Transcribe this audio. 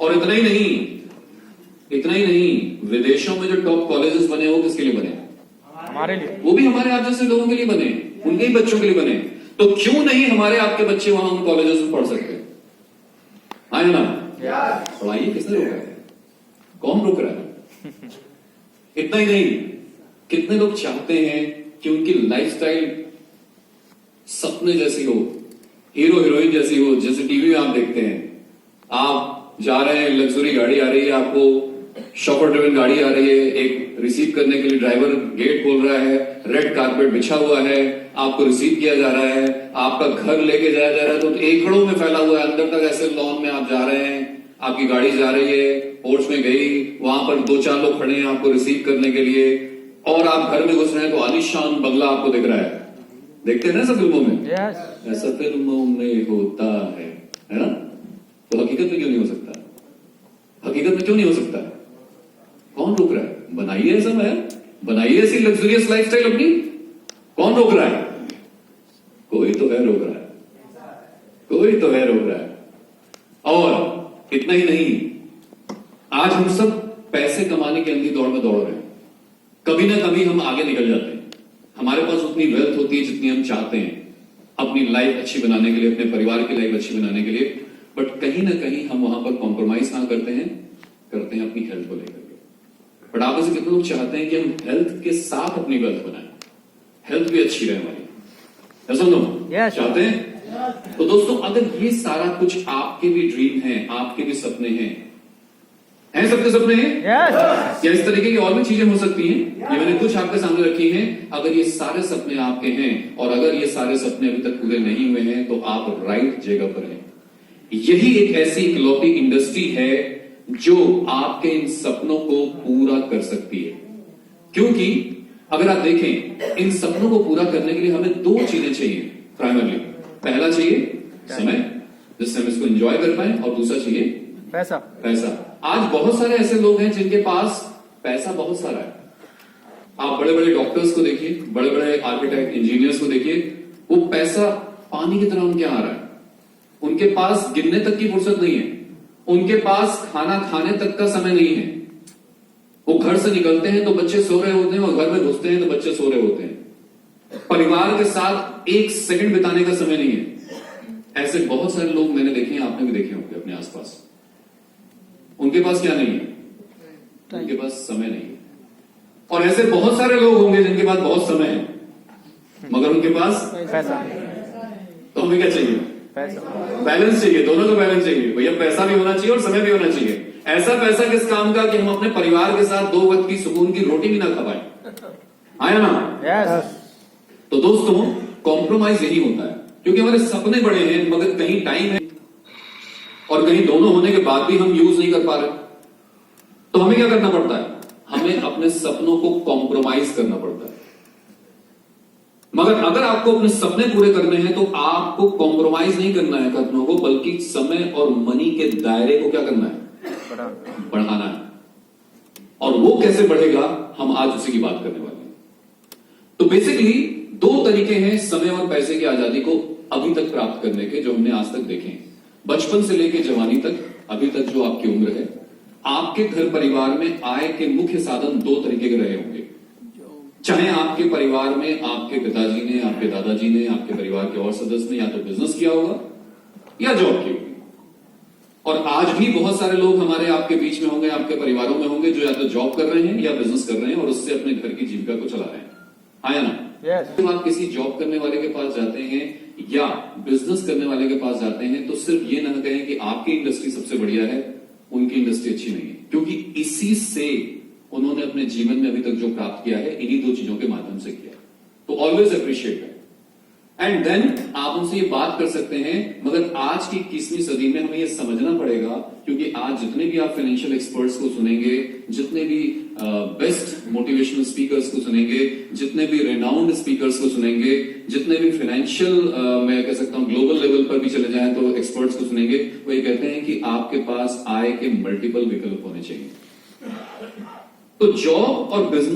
और इतना ही नहीं, विदेशों में जो टॉप कॉलेजेस बने वो किसके लिए बने? हमारे लिए। वो भी हमारे आप जैसे लोगों के लिए बने, उनके ही बच्चों के लिए बने। तो क्यों नहीं हमारे आपके बच्चे वहां उन कॉलेजेस में पढ़ सकते? आए ना? पढ़ाइए, किसने रोका है? कौन रोक रहा है? इतना ही नहीं, कितने लोग चाहते हैं कि उनकी लाइफस्टाइल सपने जैसी हो, हीरो हीरोइन जैसी हो, जैसे टीवी में आप देखते हैं। आप जा रहे हैं, लग्जरी गाड़ी आ रही है, आपको शॉपर ड्रिवन गाड़ी आ रही है, एक रिसीव करने के लिए ड्राइवर गेट खोल रहा है, रेड कारपेट बिछा हुआ है, आपको रिसीव किया जा रहा है, आपका घर लेके जाया जा रहा है, तो एकड़ों में फैला हुआ है, अंदर तक ऐसे लॉन में आप जा रहे हैं, आपकी गाड़ी जा रही है, पोर्च में गई, वहां पर 2-4 लोग खड़े हैं आपको रिसीव करने के लिए, और आप घर में घुस रहे हैं तो आलीशान बंगला आपको दिख रहा है। देखते हैं ना ऐसा फिल्मों में? ऐसा फिल्मों में होता है ना? तो हकीकत में क्यों नहीं हो सकता? हकीकत में क्यों नहीं हो सकता? कौन रोक रहा है? बनाइए ऐसा महल, बनाइए ऐसी लग्जरियस लाइफस्टाइल अपनी। कौन रोक रहा है? कोई तो है रोक रहा है, कोई तो है रोक रहा है। और इतना ही नहीं, आज हम सब पैसे कमाने की अंधी दौड़ में दौड़ रहे हैं। कभी ना कभी हम आगे निकल जाते हैं, हमारे पास उतनी वेल्थ होती है जितनी हम चाहते हैं अपनी लाइफ अच्छी बनाने के लिए, अपने परिवार की लाइफ अच्छी बनाने के लिए, बट कहीं ना कहीं हम वहां पर कॉम्प्रोमाइज कहां करते हैं अपनी हेल्थ को लेकर के। बट आप ऐसे कितने लोग चाहते हैं कि हम हेल्थ के साथ अपनी वेल्थ बनाएं, हेल्थ भी अच्छी रहे हमारी? ऐसा नो चाहते हैं? तो दोस्तों, अगर ये सारा कुछ आपके भी ड्रीम है, आपके भी सपने हैं सबके सपने हैं? या इस तरीके की और भी चीजें हो सकती हैं, ये मैंने कुछ आपके सामने रखी हैं। अगर ये सारे सपने आपके हैं और अगर ये सारे सपने अभी तक पूरे नहीं हुए हैं तो आप राइट जगह पर हैं। यही एक ऐसी इकलौती इंडस्ट्री है जो आपके इन सपनों को पूरा कर सकती है। क्योंकि अगर आप देखें, इन सपनों को पूरा करने के लिए हमें 2 चीजें चाहिए प्राइमरली। पहला चाहिए समय, जिससे हम इसको एंजॉय कर पाए, और दूसरा चाहिए पैसा। आज बहुत सारे ऐसे लोग हैं जिनके पास पैसा बहुत सारा है। आप बड़े बड़े डॉक्टर्स को देखिए, बड़े बड़े आर्किटेक्ट, इंजीनियर्स को देखिए, वो पैसा पानी की तरह उनके आ रहा है। उनके पास गिनने तक की फुर्सत नहीं है, उनके पास खाना खाने तक का समय नहीं है। वो घर से निकलते हैं तो बच्चे सो रहे होते हैं, और घर में घुसते हैं तो बच्चे सो रहे होते हैं। परिवार के साथ 1 सेकंड बिताने का समय नहीं है। ऐसे बहुत सारे लोग मैंने देखे हैं, आपने भी देखे होंगे अपने आसपास। उनके पास क्या नहीं है? उनके पास समय नहीं है। और ऐसे बहुत सारे लोग होंगे जिनके पास बहुत समय है मगर उनके पास पैसा। तो हमें क्या चाहिए? बैलेंस चाहिए, दोनों का बैलेंस चाहिए भैया। पैसा भी होना चाहिए और समय भी होना चाहिए। ऐसा पैसा किस काम का कि हम अपने परिवार के साथ 2 वक्त की सुकून की रोटी भी ना खा पाए। आया ना? तो दोस्तों, कॉम्प्रोमाइज यही होता है, क्योंकि हमारे सपने बड़े हैं मगर कहीं टाइम है और कहीं दोनों होने के बाद भी हम यूज नहीं कर पा रहे। तो हमें क्या करना पड़ता है? हमें अपने सपनों को कॉम्प्रोमाइज करना पड़ता है। मगर अगर आपको अपने सपने पूरे करने हैं तो आपको कॉम्प्रोमाइज नहीं करना है सपनों को, बल्कि समय और मनी के दायरे को क्या करना है? बढ़ाना है। और वो कैसे बढ़ेगा, हम आज उसी की बात करने वाले हैं। तो बेसिकली 2 तरीके हैं समय और पैसे की आजादी को अभी तक प्राप्त करने के, जो हमने आज तक देखे हैं। बचपन से लेकर जवानी तक, अभी तक जो आपकी उम्र है, आपके घर परिवार में आय के मुख्य साधन 2 तरीके के रहे होंगे। चाहे आपके परिवार में आपके पिताजी ने, आपके दादाजी ने, आपके परिवार के और सदस्य ने या तो बिजनेस किया होगा या जॉब की होगी। और आज भी बहुत सारे लोग हमारे आपके बीच में होंगे, आपके परिवारों में होंगे, जो या तो जॉब कर रहे हैं या बिजनेस कर रहे हैं और उससे अपने घर की जीविका को चला रहे हैं। आया ना? जब आप किसी जॉब करने वाले के पास जाते हैं या बिजनेस करने वाले के पास जाते हैं तो सिर्फ ये ना कहें कि आपकी इंडस्ट्री सबसे बढ़िया है, उनकी इंडस्ट्री अच्छी नहीं है, क्योंकि इसी से उन्होंने अपने जीवन में अभी तक जो प्राप्त किया है इन्हीं 2 चीजों के माध्यम से किया। तो ऑलवेज अप्रिशिएट है, एंड देन आप उनसे ये बात कर सकते हैं। मगर आज की 21वीं सदी में हमें ये समझना पड़ेगा, क्योंकि आज जितने भी आप फाइनेंशियल एक्सपर्ट्स को सुनेंगे, जितने भी बेस्ट मोटिवेशनल स्पीकर्स को सुनेंगे, जितने भी रेनाउंड स्पीकर्स को सुनेंगे, जितने भी फाइनेंशियल मैं कह सकता हूं ग्लोबल लेवल पर भी चले जाएं तो एक्सपर्ट्स को सुनेंगे, वो ये कहते हैं कि आपके पास आय के मल्टीपल विकल्प होने चाहिए। तो जॉब और बिजनेस